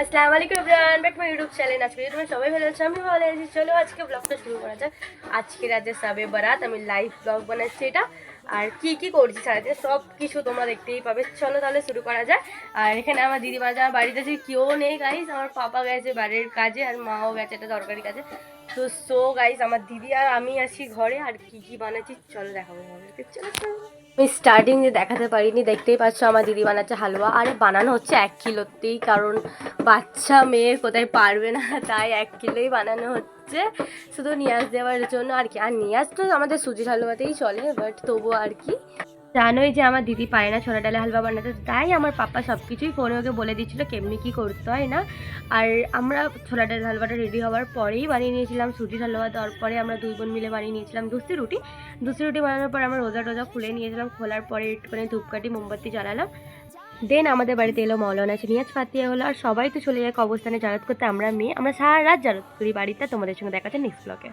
আসসালামু আলাইকুম everyone, back to my YouTube channel. আজকে তোমরা সবাই ভালো আছো, আমি ভালো আছি। চলো আজকে ব্লগটা শুরু করা যাক। আজকে রাতে সবে বারাত, আমি লাইভ ব্লগ বানাচ্ছি এটা। আর কি কি করছি সারাদিন সব কিছু তোমরা দেখতেই পাবে। চলো তাহলে শুরু করা যাক। আর এখানে আমার দিদি মাঝে আমার বাড়িতে যে কেউ নেই গাইস, আমার পাপা গেছে বাড়ির কাজে আর মাও গেছে একটা দরকারি কাজে। তো গাইস আমার দিদি আর আমি আছি ঘরে। আর কি কি বানাচ্ছি চলো দেখাবো আমাদেরকে। চলো চলো। আমি স্টার্টিং যে দেখাতে পারিনি, দেখতেই পাচ্ছ আমার দিদি বানাচ্ছে হালুয়া। আর বানানো হচ্ছে 1 কিলোতেই, কারণ বাচ্চা মেয়ে কোথায় পারবে না, তাই 1 কিলোই বানানো হচ্ছে শুধু নিয়াজ দেওয়ার জন্য আর কি। আর নিয়াজ তো আমাদের সুজির হালুয়াতেই চলে, বাট তবুও আর কি। জানোই যে আমার দিদি পারে না ছোলা ডালের হালুয়া বানাতে, তাই আমার পাপা সব কিছুই ফোনে ওকে বলে দিচ্ছিলো কেমনি কী করতে হয় না। আর আমরা ছোলা ডালের হালুয়াটা রেডি হওয়ার পরেই বানিয়ে নিয়েছিলাম সুজির হালুয়া। তারপরে আমরা দুই বোন মিলে বানিয়ে নিয়েছিলাম দুস্তি রুটি। দুস্তি রুটি বানানোর পর আমরা রোজা টোজা খুলে নিয়েছিলাম। খোলার পরে একটুখানি ধূপকাঠি মোমবাতি জ্বালালাম। দেন আমাদের বাড়িতে এলো মৌলানা নিয়াজ ফাতিয়া হলো। আর সবাই তো চলে যায় অবস্থানে জারাত করতে, আমরা মেয়ে আমরা সারা রাত জারাত করি বাড়িতে। তোমাদের সঙ্গে দেখা যাচ্ছে নেক্সট ব্লগে।